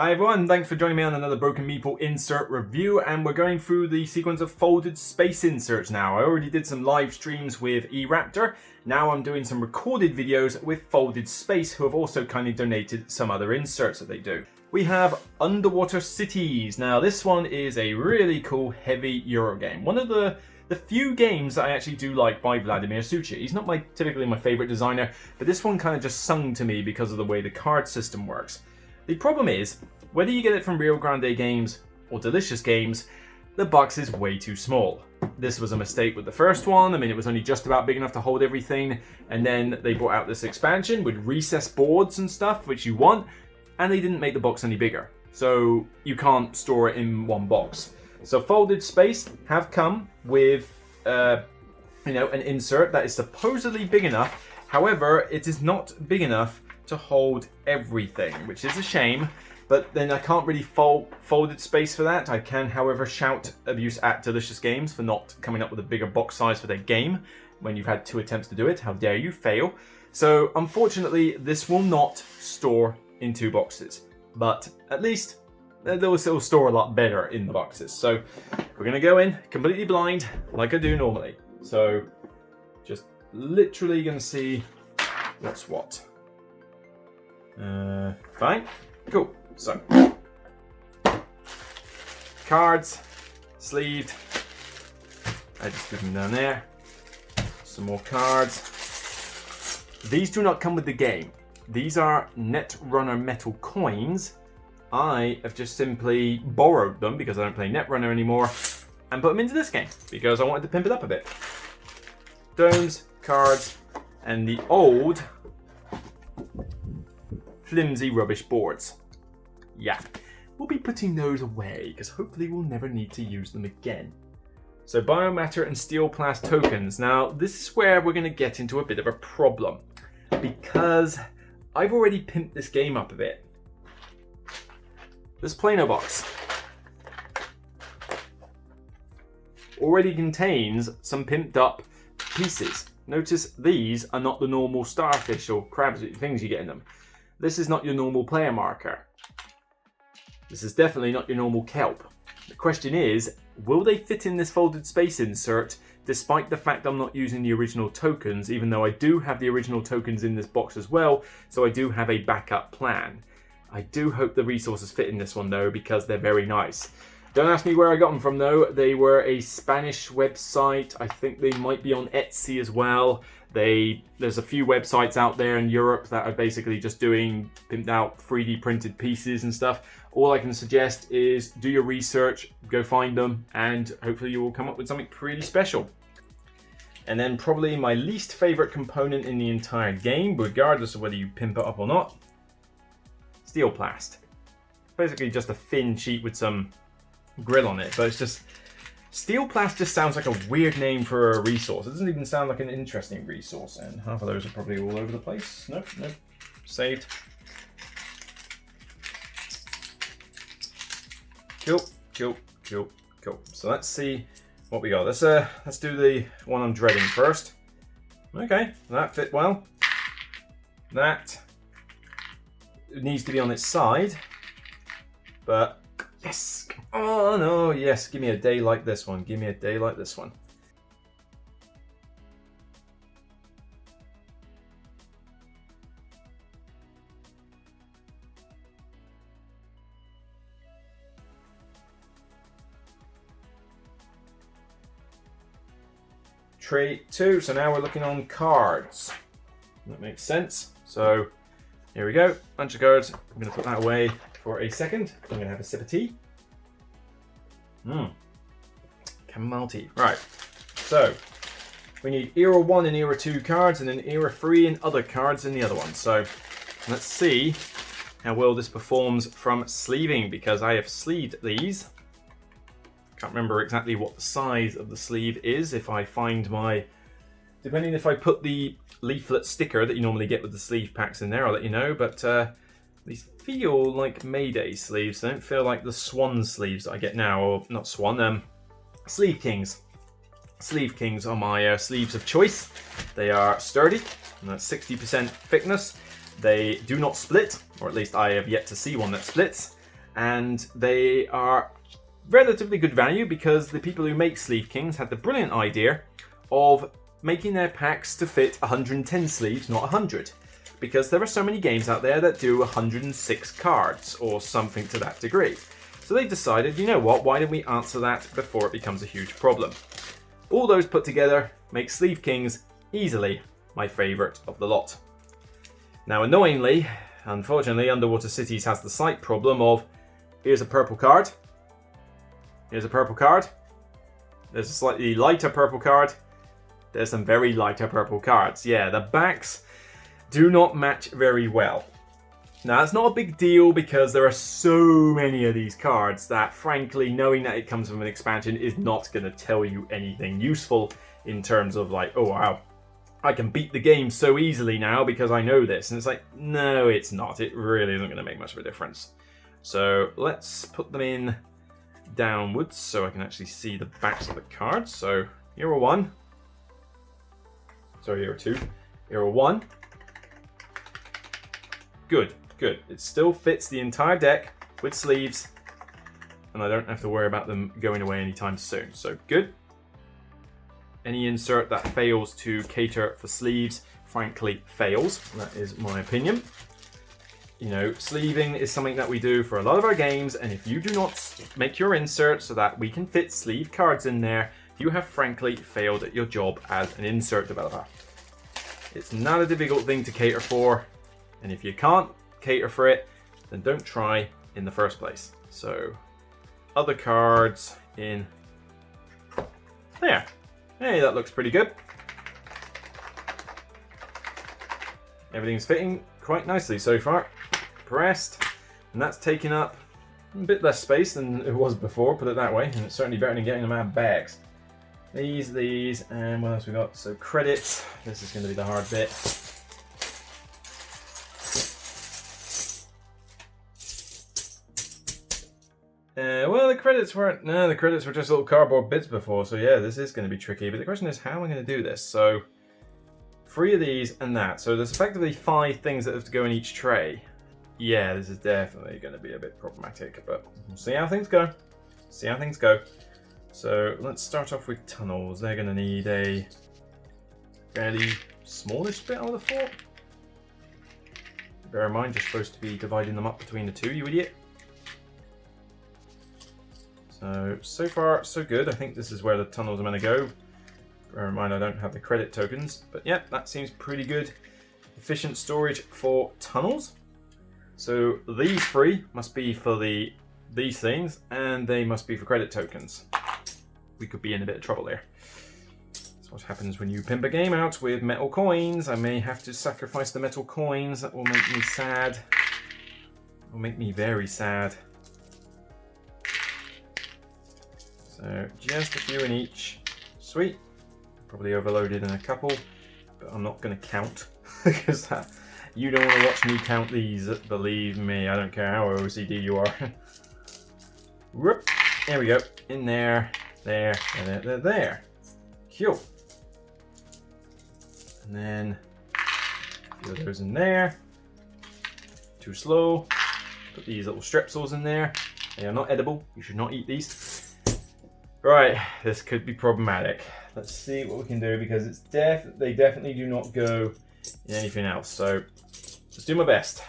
Hi everyone, thanks for joining me on another Broken Meeple insert review, and we're going through the sequence of folded space inserts now. I already did some live streams with eRaptor, now I'm doing some recorded videos with Folded Space, who have also kindly donated some other inserts that they do. We have Underwater Cities. Now this one is a really cool heavy Euro game. One of the few games that I actually do like by Vladimir Suchy. He's not typically my favourite designer, but this one kind of just sung to me because of the way the card system works. The problem is, whether you get it from Rio Grande Games or Delicious Games, the box is way too small. This was a mistake with the first one. I mean, it was only just about big enough to hold everything, and then they brought out this expansion with recessed boards and stuff, which you want, and they didn't make the box any bigger. So you can't store it in one box. So Folded Space have come with, an insert that is supposedly big enough. However, it is not big enough to hold everything, which is a shame. But then I can't really Folded Space for that. I can, however, shout abuse at Delicious Games for not coming up with a bigger box size for their game when you've had 2 attempts to do it. How dare you fail? So unfortunately, this will not store in 2 boxes, but at least they'll still store a lot better in the boxes. So we're gonna go in completely blind like I do normally. So just literally gonna see what's what. Fine, cool. So cards, sleeved. I just put them down there. Some more cards. These do not come with the game. These are Netrunner metal coins. I have just simply borrowed them because I don't play Netrunner anymore and put them into this game because I wanted to pimp it up a bit. Domes, cards, and the old flimsy rubbish boards. Yeah, we'll be putting those away because hopefully we'll never need to use them again. So biomatter and steel plast tokens. Now this is where we're going to get into a bit of a problem because I've already pimped this game up a bit. This Plano box already contains some pimped up pieces. Notice these are not the normal starfish or crabs things you get in them. This is not your normal player marker. This is definitely not your normal kelp. The question is, will they fit in this Folded Space insert despite the fact I'm not using the original tokens, even though I do have the original tokens in this box as well, so I do have a backup plan. I do hope the resources fit in this one though, because they're very nice. Don't ask me where I got them from though. They were a Spanish website. I think they might be on Etsy as well. There's a few websites out there in Europe that are basically just doing pimped out 3D printed pieces and stuff. All I can suggest is do your research, go find them, and hopefully you will come up with something pretty special. And then probably my least favorite component in the entire game, regardless of whether you pimp it up or not, steel plast. Basically just a thin sheet with some grill on it, but it's just steel plast just sounds like a weird name for a resource. It doesn't even sound like an interesting resource, and half of those are probably all over the place. Nope, saved. Cool. So let's see what we got. Let's do the one I'm dreading first. Okay, that fit well. That needs to be on its side, but yes. Oh no, yes, give me a day like this one. Give me a day like this one. Tray 2, so now we're looking on cards. That makes sense. So here we go, bunch of cards. I'm going to put that away for a second. I'm going to have a sip of tea. Chamomile tea. Right, so we need Era 1 and Era 2 cards, and then Era 3 and other cards in the other one. So let's see how well this performs from sleeving, because I have sleeved these. Can't remember exactly what the size of the sleeve is. If I find depending if I put the leaflet sticker that you normally get with the sleeve packs in there, I'll let you know. But these feel like Mayday sleeves. They don't feel like the Swan sleeves that I get now, or not Swan, Sleeve Kings. Sleeve Kings are my sleeves of choice. They are sturdy, and that's 60% thickness. They do not split, or at least I have yet to see one that splits. and they are relatively good value because the people who make Sleeve Kings had the brilliant idea of making their packs to fit 110 sleeves, not 100. Because there are so many games out there that do 106 cards or something to that degree. So they decided, you know what, why don't we answer that before it becomes a huge problem? All those put together make Sleeve Kings easily my favourite of the lot. Now annoyingly, unfortunately, Underwater Cities has the slight problem of, here's a purple card, here's a purple card, there's a slightly lighter purple card, there's some very lighter purple cards. Yeah, the backs do not match very well. Now it's not a big deal because there are so many of these cards that frankly knowing that it comes from an expansion is not going to tell you anything useful in terms of like, oh wow, I can beat the game so easily now because I know this. And it's like, no it's not, it really isn't going to make much of a difference. So let's put them in downwards so I can actually see the backs of the cards. So here are one, sorry here are two, here are one. Good, good. It still fits the entire deck with sleeves, and I don't have to worry about them going away anytime soon. So good. Any insert that fails to cater for sleeves, frankly, fails. That is my opinion. You know, sleeving is something that we do for a lot of our games, and if you do not make your insert so that we can fit sleeve cards in there, you have frankly failed at your job as an insert developer. It's not a difficult thing to cater for. And if you can't cater for it, then don't try in the first place. So, other cards in there. Hey, that looks pretty good. Everything's fitting quite nicely so far. Pressed. And that's taking up a bit less space than it was before, put it that way. And it's certainly better than getting them out of bags. These, and what else we got? So credits. This is going to be the hard bit. Well, the credits weren't. No, the credits were just little cardboard bits before. So yeah, this is going to be tricky. But the question is, how am I going to do this? So 3 of these and that. So there's effectively 5 things that have to go in each tray. Yeah, this is definitely going to be a bit problematic, but we'll see how things go. See how things go. So let's start off with tunnels. They're going to need a fairly smallish bit, I would have thought. Bear in mind, you're supposed to be dividing them up between the 2, you idiot. So far, so good. I think this is where the tunnels are going to go. Bear in mind, I don't have the credit tokens, but yeah, that seems pretty good. Efficient storage for tunnels. So these 3 must be for these things, and they must be for credit tokens. We could be in a bit of trouble here. That's what happens when you pimp a game out with metal coins. I may have to sacrifice the metal coins. That will make me sad. It will make me very sad. So just a few in each. Sweet. Probably overloaded in a couple, but I'm not going to count because you don't want to watch me count these. Believe me, I don't care how OCD you are. Whoop. There we go. In there, there, there. Cool. And then a few of those in there. Too slow. Put these little strepsils in there. They are not edible. You should not eat these. Right, this could be problematic. Let's see what we can do because it's they definitely do not go in anything else. So let's do my best.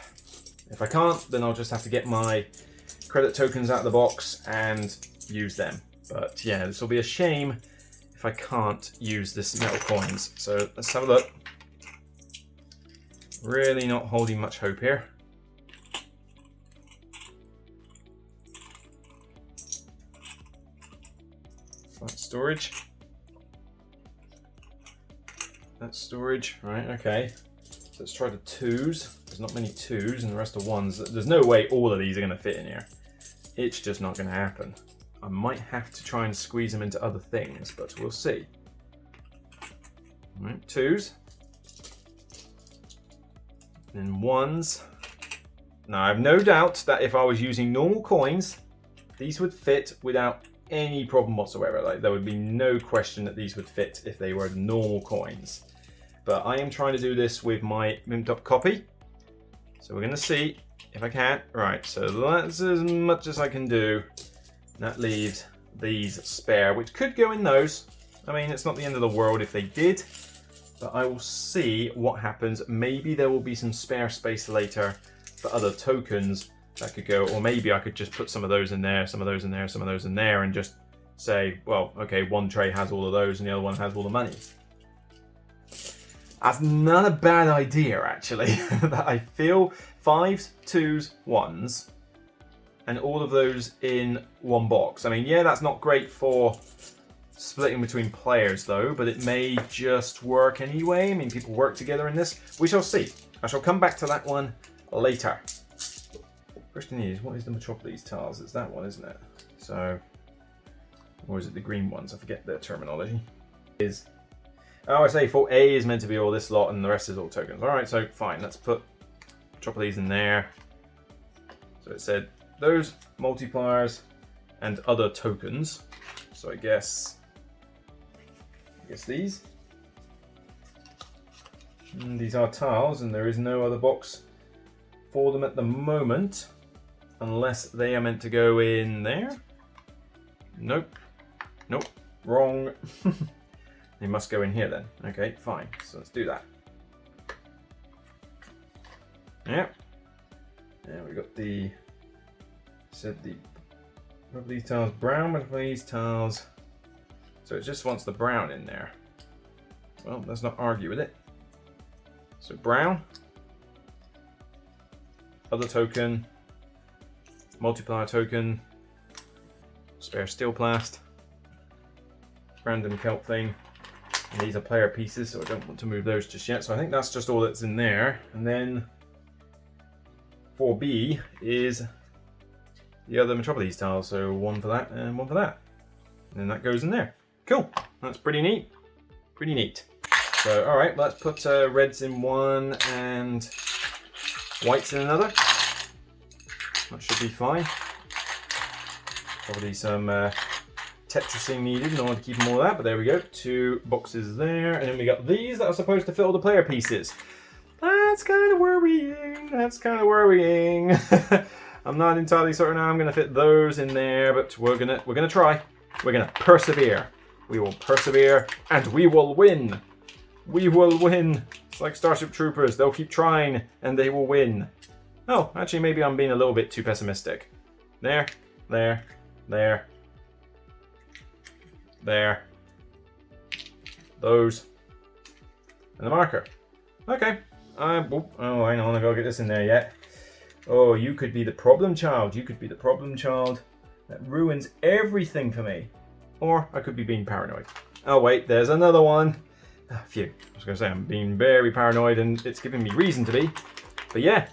If I can't, then I'll just have to get my credit tokens out of the box and use them. But yeah, this will be a shame if I can't use this metal coins. So let's have a look. Really not holding much hope here. That's storage. That's storage, right, okay. Let's try the 2s. There's not many 2s and the rest are 1s. There's no way all of these are going to fit in here. It's just not going to happen. I might have to try and squeeze them into other things, but we'll see. All right, 2s. Then 1s. Now I have no doubt that if I was using normal coins, these would fit without any problem whatsoever. Like there would be no question that these would fit if they were normal coins. But I am trying to do this with my mimped up copy. So we're going to see If I can't, right, so that's as much as I can do. That leaves these spare, which could go in those. I mean, it's not the end of the world if they did, but I will see what happens. Maybe there will be some spare space later for other tokens that could go, or maybe I could just put some of those in there, some of those in there, some of those in there, and just say, well, okay, one tray has all of those and the other one has all the money. That's not a bad idea, actually. That I feel 5s, 2s, 1s, and all of those in one box. I mean, yeah, that's not great for splitting between players though, but it may just work anyway. I mean, people work together in this. We shall see. I shall come back to that one later. Question is, what is the Metropolis tiles? It's that one, isn't it? So, or is it the green ones? I forget their terminology. Oh, I say for A is meant to be all this lot and the rest is all tokens. All right, so fine. Let's put Metropolis in there. So it said those multipliers and other tokens. So I guess these. And these are tiles, and there is no other box for them at the moment, unless they are meant to go in there. Nope. Nope. Wrong. They must go in here then. Okay, fine. So let's do that. Yeah. Yeah, we got the. Said the. What these tiles? Brown with these tiles. So it just wants the brown in there. Well, let's not argue with it. So brown. Other token. Multiplier token. Spare steel plast. Random kelp thing. And these are player pieces, so I don't want to move those just yet. So I think that's just all that's in there. And then 4B is the other Metropolis tiles. So one for that and one for that. And then that goes in there. Cool. That's pretty neat. Pretty neat. So, all right, let's put reds in one and whites in another. That should be fine. Probably some Tetrising needed in order to keep them all that, but there we go. 2 boxes there, and then we got these that are supposed to fill the player pieces. That's kind of worrying. That's kind of worrying. I'm not entirely certain how I'm going to fit those in there, but we're gonna try. We're gonna persevere. We will persevere, and we will win. We will win. It's like Starship Troopers. They'll keep trying, and they will win. Oh, actually, maybe I'm being a little bit too pessimistic. There, there, there, there. Those. And the marker. Okay. Oh, hang on, I gotta get this in there yet. Oh, you could be the problem child. You could be the problem child that ruins everything for me. Or I could be being paranoid. Oh wait, there's another one. Phew. I was gonna say I'm being very paranoid and it's giving me reason to be. But yeah,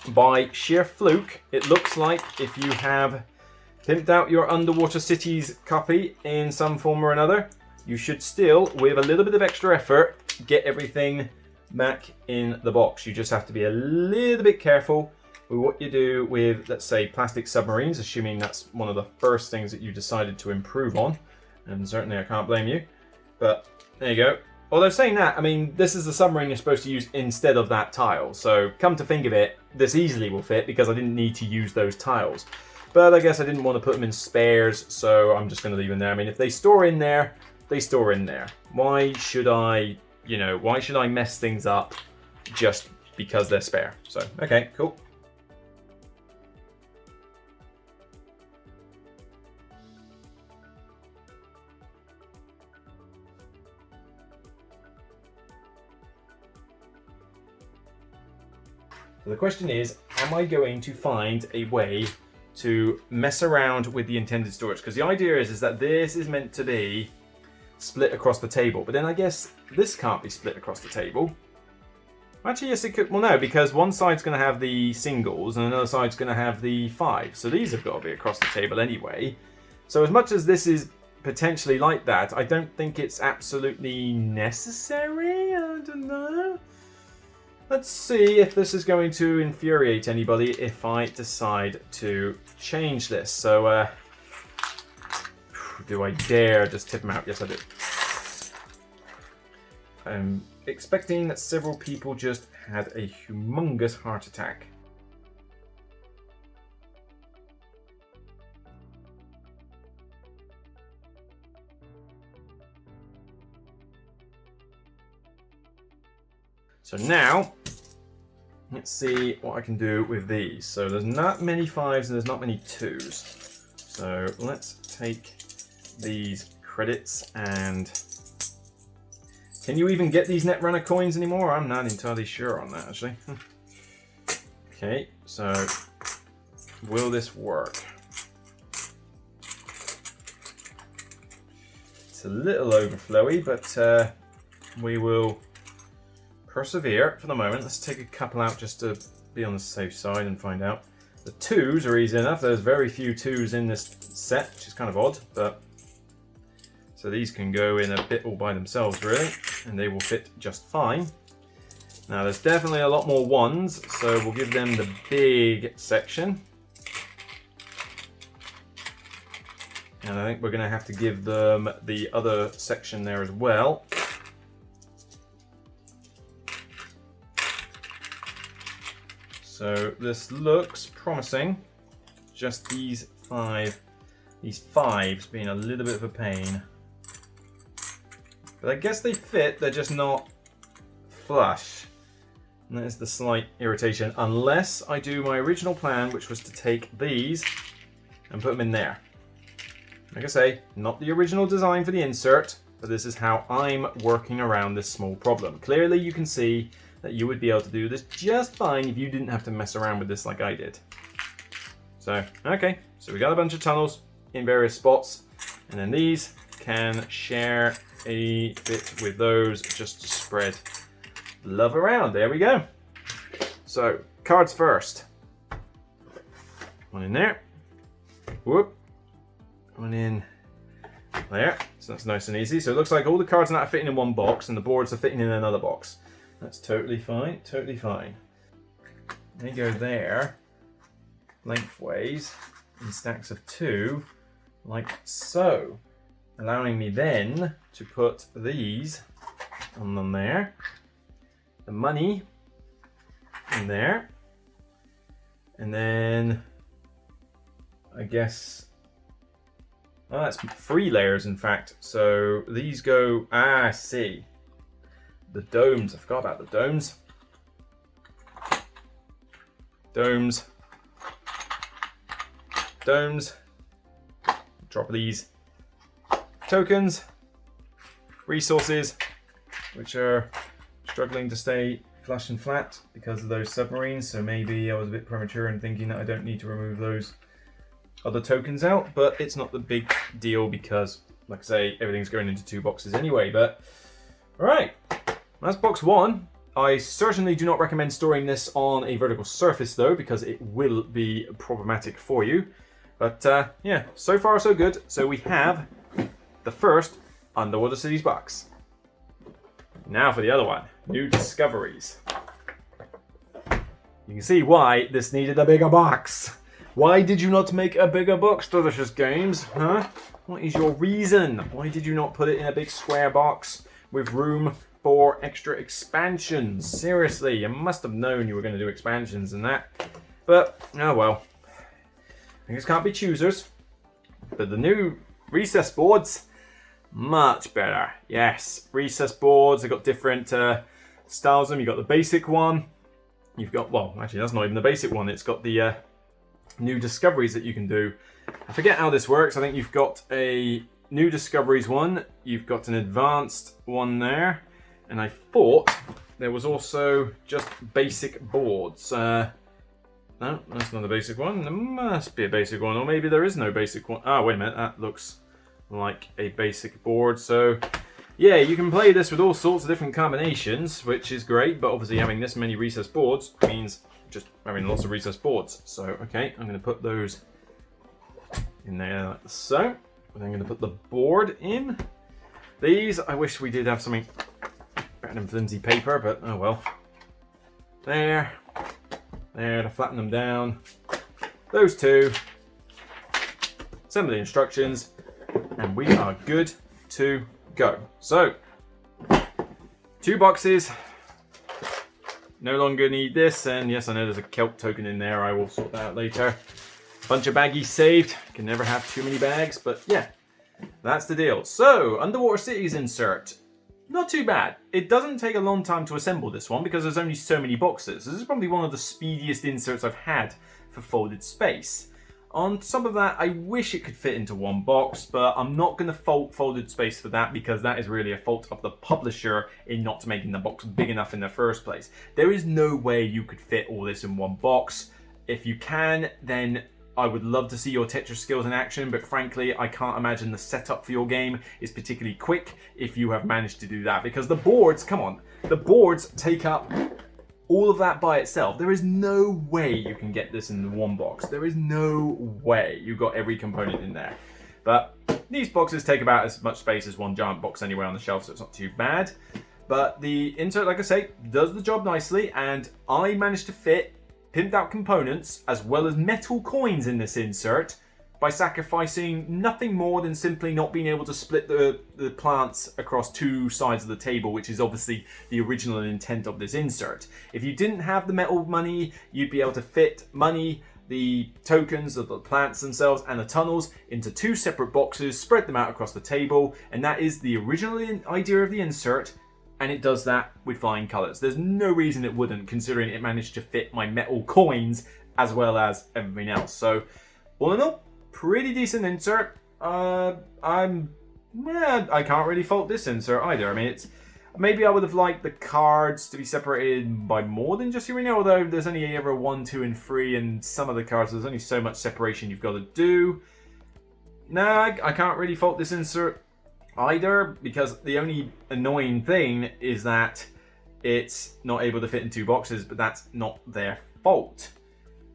by sheer fluke, it looks like if you have pimped out your Underwater Cities copy in some form or another, you should still, with a little bit of extra effort, get everything back in the box. You just have to be a little bit careful with what you do with, let's say, plastic submarines, assuming that's one of the first things that you decided to improve on. And certainly I can't blame you. But there you go. Although saying that, I mean, this is the submarine you're supposed to use instead of that tile. So come to think of it, this easily will fit because I didn't need to use those tiles. But I guess I didn't want to put them in spares, so I'm just going to leave them there. I mean, if they store in there, they store in there. Why should I, why should I mess things up just because they're spare? So, okay, cool. So the question is, am I going to find a way to mess around with the intended storage? Because the idea is that this is meant to be split across the table, but then I guess this can't be split across the table. Actually, yes, it could. Well, no, because one side's going to have the singles and another side's going to have the 5. So these have got to be across the table anyway. So as much as this is potentially like that, I don't think it's absolutely necessary. I don't know. Let's see if this is going to infuriate anybody if I decide to change this. So, do I dare just tip them out? Yes, I do. I'm expecting that several people just had a humongous heart attack. So now, let's see what I can do with these. So there's not many 5s and there's not many 2s. So let's take these credits and... Can you even get these Netrunner coins anymore? I'm not entirely sure on that, actually. Okay, so will this work? It's a little overflowy, but we will persevere for the moment. Let's take a couple out just to be on the safe side and find out. The 2s are easy enough. There's very few 2s in this set, which is kind of odd, but so these can go in a bit all by themselves, really, and they will fit just fine. Now there's definitely a lot more 1s, so we'll give them the big section. And I think we're going to have to give them the other section there as well. So this looks promising. Just these 5s being a little bit of a pain. But I guess they fit, they're just not flush. And that is the slight irritation, unless I do my original plan, which was to take these and put them in there. Like I say, not the original design for the insert, but this is how I'm working around this small problem. Clearly you can see that you would be able to do this just fine if you didn't have to mess around with this like I did. So, okay, so we got a bunch of tunnels in various spots, and then these can share a bit with those just to spread love around. There we go. So, cards first. One in there. Whoop. One in there. So that's nice and easy. So it looks like all the cards are not fitting in one box and the boards are fitting in another box. That's totally fine, totally fine. They go there, lengthways, in stacks of 2, like so. Allowing me then to put these on them there. The money in there. And then, I guess, oh, that's 3 layers in fact. So these go, I see. The domes, I forgot about the domes. Domes. Domes. Drop these tokens. Resources, which are struggling to stay flush and flat because of those submarines. So maybe I was a bit premature in thinking that I don't need to remove those other tokens out. But it's not the big deal because, like I say, everything's going into 2 boxes anyway. But, alright. That's box 1. I certainly do not recommend storing this on a vertical surface though, because it will be problematic for you. But yeah, so far so good. So we have the first Underwater Cities box. Now for the other one, New Discoveries. You can see why this needed a bigger box. Why did you not make a bigger box, Delicious Games? Huh? What is your reason? Why did you not put it in a big square box with room for extra expansions? Seriously, you must have known you were going to do expansions and that. But, oh well. Things can't be choosers. But the new recess boards, much better. Yes, recess boards, they've got different styles of them. You've got the basic one. You've got, well, actually that's not even the basic one. It's got the new discoveries that you can do. I forget how this works. I think you've got a new discoveries one. You've got an advanced one there. And I thought there was also just basic boards. No, that's not a basic one. There must be a basic one, or maybe there is no basic one. Ah, wait a minute, that looks like a basic board. So, yeah, you can play this with all sorts of different combinations, which is great, but obviously having this many recess boards means just having lots of recess boards. So, okay, I'm going to put those in there like so. And I'm going to put the board in. These, I wish we did have something better than flimsy paper, but oh well. There. There to flatten them down. Those 2. Some of the instructions. And we are good to go. So, 2 boxes. No longer need this. And yes, I know there's a kelp token in there. I will sort that out later. Bunch of baggies saved. Can never have too many bags. But yeah, that's the deal. So, Underwater Cities insert. not too bad. It doesn't take a long time to assemble this one because there's only so many boxes. This is probably one of the speediest inserts I've had for folded space. On top of that, I wish it could fit into one box, but I'm not going to fault folded space for that because that is really a fault of the publisher in not making the box big enough in the first place. There is no way you could fit all this in one box. If you can, then I would love to see your Tetris skills in action, but frankly, I can't imagine the setup for your game is particularly quick if you have managed to do that, because the boards, come on, the boards take up all of that by itself. There is no way you can get this in one box. There is no way you got every component in there. But these boxes take about as much space as one giant box anyway on the shelf, so it's not too bad. But the insert, like I say, does the job nicely, and I managed to fit pimped out components as well as metal coins in this insert by sacrificing nothing more than simply not being able to split the plants across two sides of the table, which is obviously the original intent of this insert. If you didn't have the metal money, you'd be able to fit money, the tokens of the plants themselves and the tunnels into two separate boxes, spread them out across the table, and that is the original idea of the insert. And it does that with flying colours. There's no reason it wouldn't, considering it managed to fit my metal coins as well as everything else. So, all in all, pretty decent insert. I can't really fault this insert either. I mean, it's maybe I would have liked the cards to be separated by more than just arena, although there's only ever 1, 2, and 3, and some of the cards, there's only so much separation you've got to do. Nah, I can't really fault this insert either, because the only annoying thing is that it's not able to fit in two boxes, but that's not their fault.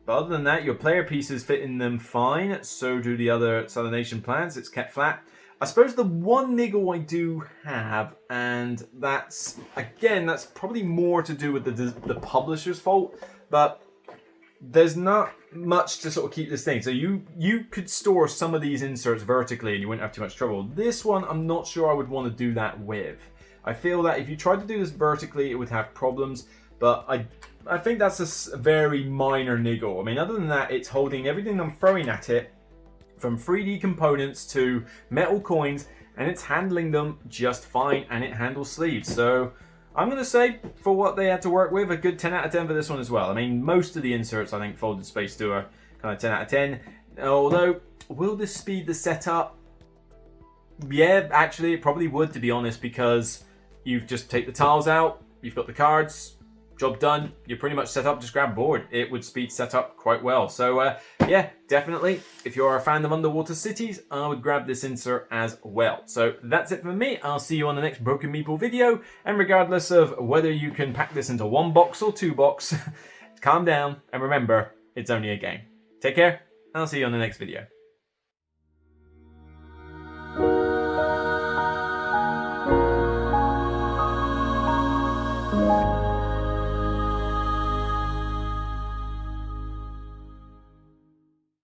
But other than that, your player pieces fit in them fine, so do the other Southern Nation plants. It's kept flat. I suppose the one niggle I do have, and that's, again, that's probably more to do with the publisher's fault, but there's not much to sort of keep this thing. So you could store some of these inserts vertically and you wouldn't have too much trouble. This one, I'm not sure I would want to do that with. I feel that if you tried to do this vertically, it would have problems, but I think that's a very minor niggle. I mean, other than that, it's holding everything I'm throwing at it, from 3D components to metal coins, and it's handling them just fine, and it handles sleeves. So I'm going to say, for what they had to work with, a good 10 out of 10 for this one as well. I mean, most of the inserts, I think, Folded Space do a kind of 10 out of 10. Although, will this speed the setup? Yeah, actually, it probably would, to be honest, because you just take the tiles out, you've got the cards, job done, you're pretty much set up, just grab a board. It would speed setup quite well. So yeah, definitely, if you're a fan of underwater cities, I would grab this insert as well. So that's it for me. I'll see you on the next Broken Meeple video, and regardless of whether you can pack this into one box or two box, calm down and remember, it's only a game. Take care, I'll see you on the next video.